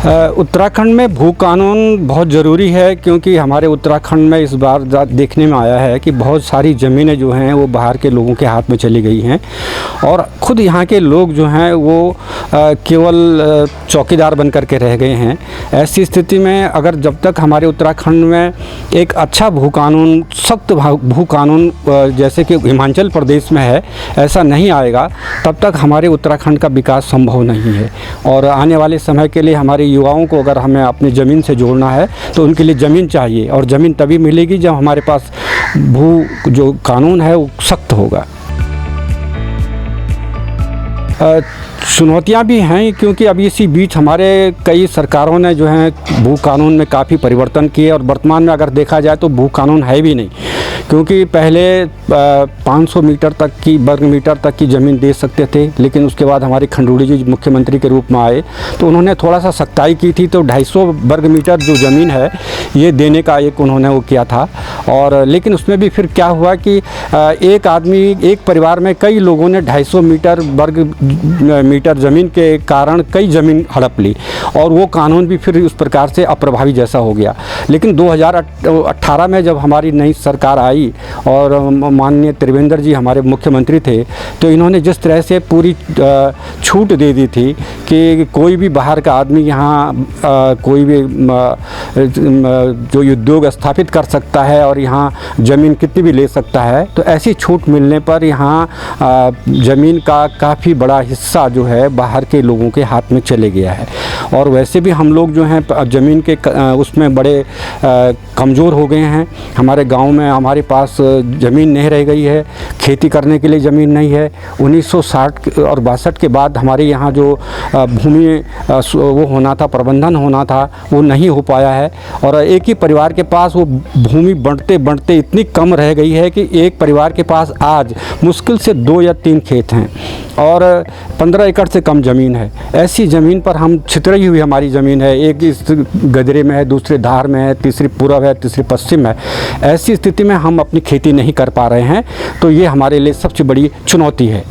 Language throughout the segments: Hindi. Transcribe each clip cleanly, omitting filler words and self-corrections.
उत्तराखंड में भू कानून बहुत ज़रूरी है, क्योंकि हमारे उत्तराखंड में इस बार देखने में आया है कि बहुत सारी ज़मीनें जो हैं वो बाहर के लोगों के हाथ में चली गई हैं और ख़ुद यहाँ के लोग जो हैं वो केवल चौकीदार बन कर के रह गए हैं। ऐसी स्थिति में अगर जब तक हमारे उत्तराखंड में एक अच्छा भू कानून, सख्त भू कानून जैसे कि हिमाचल प्रदेश में है, ऐसा नहीं आएगा, तब तक हमारे उत्तराखंड का विकास संभव नहीं है। और आने वाले समय के लिए हमारे युवाओं को अगर हमें अपनी ज़मीन से जोड़ना है तो उनके लिए ज़मीन चाहिए, और ज़मीन तभी मिलेगी जब हमारे पास भू जो कानून है वो सख्त होगा। चुनौतियाँ भी हैं, क्योंकि अभी इसी बीच हमारे कई सरकारों ने जो है भू कानून में काफ़ी परिवर्तन किए, और वर्तमान में अगर देखा जाए तो भू कानून है भी नहीं, क्योंकि पहले 500 मीटर तक की वर्ग मीटर तक की ज़मीन दे सकते थे, लेकिन उसके बाद हमारे खंडूड़ी जी मुख्यमंत्री के रूप में आए तो उन्होंने थोड़ा सा सख्ताई की थी, तो 250 वर्ग मीटर जो ज़मीन है ये देने का एक उन्होंने वो किया था। और लेकिन उसमें भी फिर क्या हुआ कि एक आदमी, एक परिवार में कई लोगों ने 250 वर्ग मीटर ज़मीन के कारण कई ज़मीन हड़प ली, और वो कानून भी फिर उस प्रकार से अप्रभावी जैसा हो गया। लेकिन 2018 में जब हमारी नई सरकार आई और माननीय त्रिवेंद्र जी हमारे मुख्यमंत्री थे, तो इन्होंने जिस तरह से पूरी छूट दे दी थी कि कोई भी बाहर का आदमी यहाँ कोई भी जो उद्योग स्थापित कर सकता है और यहाँ ज़मीन कितनी भी ले सकता है, तो ऐसी छूट मिलने पर यहाँ ज़मीन का काफ़ी बड़ा हिस्सा जो है बाहर के लोगों के हाथ में चले गया है। और वैसे भी हम लोग जो हैं ज़मीन के उसमें बड़े कमज़ोर हो गए हैं। हमारे गांव में हमारे पास ज़मीन नहीं रह गई है, खेती करने के लिए ज़मीन नहीं है। 1960 और 62 के बाद हमारे यहाँ जो भूमि वो होना था, प्रबंधन होना था, वो नहीं हो पाया है, और एक ही परिवार के पास वो भूमि बढ़ते बढ़ते इतनी कम रह गई है कि एक परिवार के पास आज मुश्किल से 2 या 3 खेत हैं और 15 एकड़ से कम ज़मीन है। ऐसी ज़मीन पर हम छितरी हुई हमारी ज़मीन है, एक इस गजरे में है, दूसरे धार में है, तीसरी पूरब है, तीसरी पश्चिम है। ऐसी स्थिति में हम अपनी खेती नहीं कर पा रहे हैं, तो ये हमारे लिए सबसे बड़ी चुनौती है।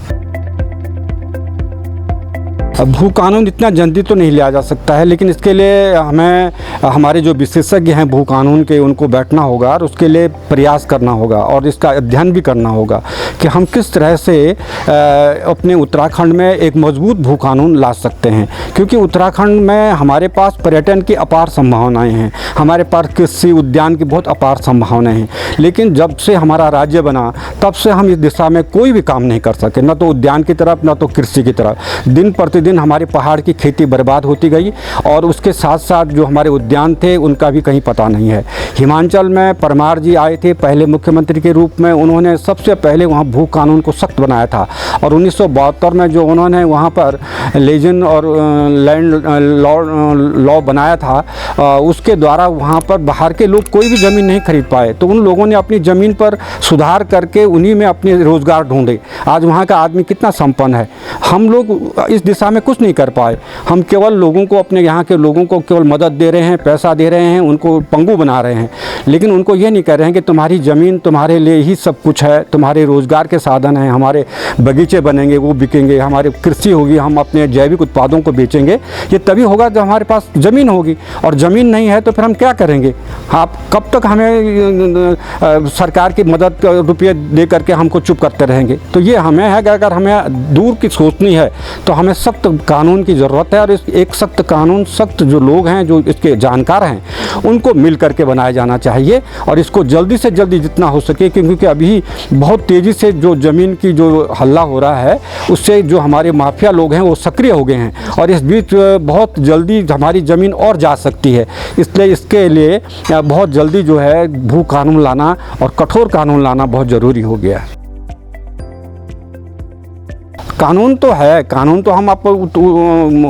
भू कानून इतना जल्दी तो नहीं लिया जा सकता है, लेकिन इसके लिए हमें हमारे जो विशेषज्ञ हैं भू कानून के, उनको बैठना होगा और उसके लिए प्रयास करना होगा और इसका अध्ययन भी करना होगा कि हम किस तरह से अपने उत्तराखंड में एक मजबूत भू कानून ला सकते हैं। क्योंकि उत्तराखंड में हमारे पास पर्यटन की अपार संभावनाएँ हैं, हमारे पास कृषि उद्यान की बहुत अपार संभावनाएँ हैं, लेकिन जब से हमारा राज्य बना तब से हम इस दिशा में कोई भी काम नहीं कर सके, न तो उद्यान की तरफ न तो कृषि की तरफ। दिन प्रतिदिन हमारे पहाड़ की खेती बर्बाद होती गई, और उसके साथ साथ जो हमारे उद्यान थे उनका भी कहीं पता नहीं है। हिमाचल में परमार जी आए थे पहले मुख्यमंत्री के रूप में, उन्होंने सबसे पहले वहाँ भू कानून को सख्त बनाया था, और 1972 में जो उन्होंने वहाँ पर लेजन और लैंड लॉ बनाया था, उसके द्वारा वहाँ पर बाहर के लोग कोई भी ज़मीन नहीं खरीद पाए, तो उन लोगों ने अपनी ज़मीन पर सुधार करके उन्हीं में अपने रोज़गार ढूंढे। आज वहाँ का आदमी कितना संपन्न है। हम लोग इस दिशा में कुछ नहीं कर पाए, हम केवल लोगों को, अपने यहाँ के लोगों को केवल मदद दे रहे हैं, पैसा दे रहे हैं, उनको पंगु बना रहे हैं, लेकिन उनको ये नहीं कह रहे हैं कि तुम्हारी ज़मीन तुम्हारे लिए ही सब कुछ है, तुम्हारे रोज़गार के साधन हैं, हमारे बगीचे बनेंगे वो बिकेंगे, हमारे कृषि होगी, हम अपने जैविक उत्पादों को बेचेंगे। ये तभी होगा जब हमारे पास ज़मीन होगी, और ज़मीन नहीं है तो फिर हम क्या करेंगे। आप कब तक हमें सरकार की मदद रुपये दे करके हमको चुप करते रहेंगे। तो ये हमें है कि अगर हमें दूर की सोचनी है तो हमें सख्त कानून की ज़रूरत है, और इस एक सख्त कानून, सख्त जो लोग हैं जो इसके जानकार हैं उनको मिल करके बनाया जाना चाहिए, और इसको जल्दी से जल्दी जितना हो सके, क्योंकि अभी बहुत तेज़ी से जो ज़मीन की जो हल्ला हो रहा है उससे जो हमारे माफिया लोग हैं वो सक्रिय हो गए हैं, और इस बीच बहुत जल्दी हमारी ज़मीन और जा सकती है। इसलिए इसके लिए बहुत जल्दी जो है भू कानून लाना और कठोर कानून लाना बहुत ज़रूरी हो गया है। कानून तो है, कानून तो हम आपको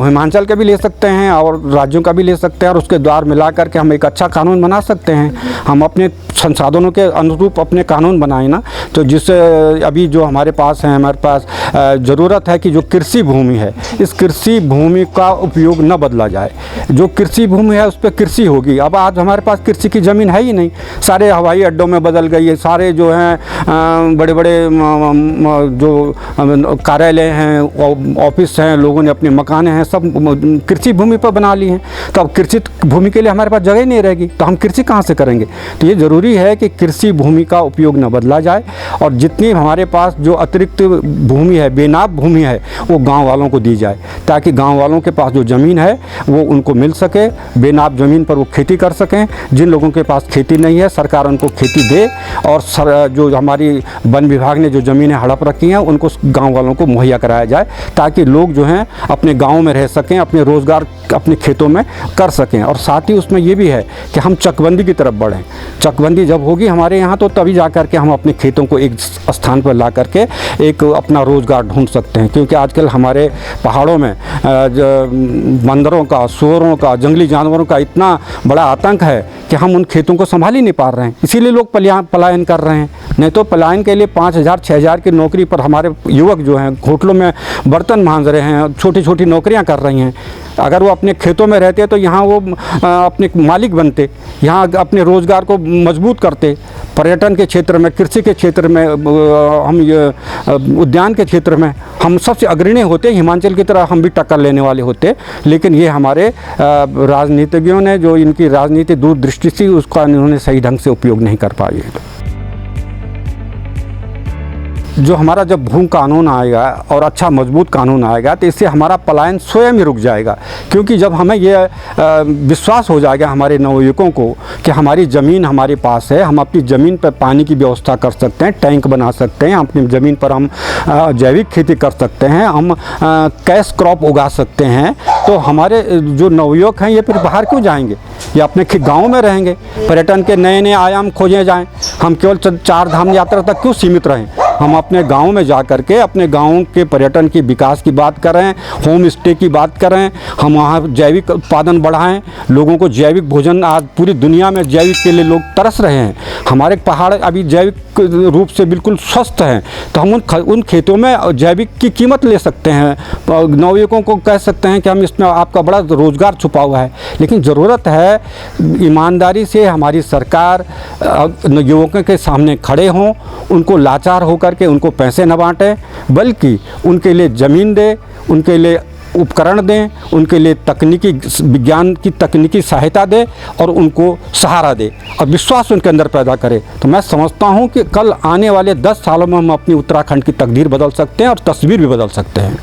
हिमाचल का भी ले सकते हैं और राज्यों का भी ले सकते हैं, और उसके द्वार मिला करके हम एक अच्छा कानून बना सकते हैं। हम अपने संसाधनों के अनुरूप अपने कानून बनाए ना, तो जिससे अभी जो हमारे पास है, हमारे पास ज़रूरत है कि जो कृषि भूमि है, इस कृषि भूमि का उपयोग न बदला जाए। जो कृषि भूमि है उस पर कृषि होगी। अब आज हमारे पास कृषि की ज़मीन है ही नहीं, सारे हवाई अड्डों में बदल गई है, सारे जो हैं बड़े बड़े जो कार्यालय हैं, ऑफिस हैं, लोगों ने अपने मकाने हैं, सब कृषि भूमि पर बना ली हैं। तो अब कृषि भूमि के लिए हमारे पास जगह नहीं रहेगी, तो हम कृषि कहाँ से करेंगे? तो ये ज़रूरी है कि कृषि भूमि का उपयोग न बदला जाए, और जितनी हमारे पास जो अतिरिक्त भूमि है, बेनाब भूमि है, वो गांव वालों को दी जाए, ताकि गांव वालों के पास जो ज़मीन है वो उनको मिल सके, बेनाब ज़मीन पर वो खेती कर सकें। जिन लोगों के पास खेती नहीं है, सरकार उनको खेती दे, और जो हमारी वन विभाग ने जो ज़मीनें हड़प रखी हैं उनको गाँव वालों को मुहैया कराया जाए, ताकि लोग जो हैं अपने गाँव में रह सकें, अपने रोज़गार अपने खेतों में कर सकें। और साथ ही उसमें ये भी है कि हम चकबंदी की तरफ बढ़ें। चकबंदी जब होगी हमारे यहाँ, तो तभी जा कर के हम अपने खेतों को एक स्थान पर ला करके एक अपना रोज़गार ढूंढ सकते हैं। क्योंकि आजकल हमारे पहाड़ों में बंदरों का, सुअरों का, जंगली जानवरों का इतना बड़ा आतंक है कि हम उन खेतों को संभाल ही नहीं पा रहे हैं। इसीलिए लोग पलायन कर रहे हैं। नहीं तो पलायन के लिए 5,000 6,000 की नौकरी पर हमारे युवक जो हैं होटलों में बर्तन मांज रहे हैं, छोटी छोटी नौकरियां कर रही हैं। अगर वो अपने खेतों में रहते तो यहाँ वो अपने मालिक बनते, यहाँ अपने रोज़गार को मजबूत करते। पर्यटन के क्षेत्र में, कृषि के क्षेत्र में, हम ये उद्यान के क्षेत्र में हम सबसे अग्रणी होते, हिमाचल की तरह हम भी टक्कर लेने वाले होते। लेकिन ये हमारे राजनीतिज्ञों ने, जो इनकी राजनीति दूरदृष्टि थी, उसका इन्होंने सही ढंग से उपयोग नहीं कर पाई। जो हमारा जब भू कानून आएगा और अच्छा मजबूत कानून आएगा, तो इससे हमारा पलायन स्वयं ही रुक जाएगा। क्योंकि जब हमें ये विश्वास हो जाएगा हमारे नवयुवकों को कि हमारी ज़मीन हमारे पास है, हम अपनी ज़मीन पर पानी की व्यवस्था कर सकते हैं, टैंक बना सकते हैं, अपनी ज़मीन पर हम जैविक खेती कर सकते हैं, हम कैश क्रॉप उगा सकते हैं, तो हमारे जो नवयुवक हैं ये फिर बाहर क्यों जाएंगे? ये अपने गाँव में रहेंगे। पर्यटन के नए नए आयाम खोजे जाएँ। हम केवल 4 धाम यात्रा तक क्यों सीमित रहें? हम अपने गांव में जा कर के अपने गांव के पर्यटन की विकास की बात करें, होम स्टे की बात करें, हम वहाँ जैविक उत्पादन बढ़ाएं, लोगों को जैविक भोजन, आज पूरी दुनिया में जैविक के लिए लोग तरस रहे हैं। हमारे पहाड़ अभी जैविक रूप से बिल्कुल स्वस्थ हैं, तो हम उन खेतों में जैविक की कीमत ले सकते हैं। नवयुवकों को कह सकते हैं कि हम इसमें आपका बड़ा रोज़गार छुपा हुआ है। लेकिन ज़रूरत है ईमानदारी से हमारी सरकार युवकों के सामने खड़े हों, उनको लाचार होकर के उनको पैसे न बांटें, बल्कि उनके लिए ज़मीन दे, उनके लिए उपकरण दें, उनके लिए तकनीकी विज्ञान की तकनीकी सहायता दे, और उनको सहारा दे और विश्वास उनके अंदर पैदा करे। तो मैं समझता हूं कि कल आने वाले 10 सालों में हम अपनी उत्तराखंड की तकदीर बदल सकते हैं और तस्वीर भी बदल सकते हैं।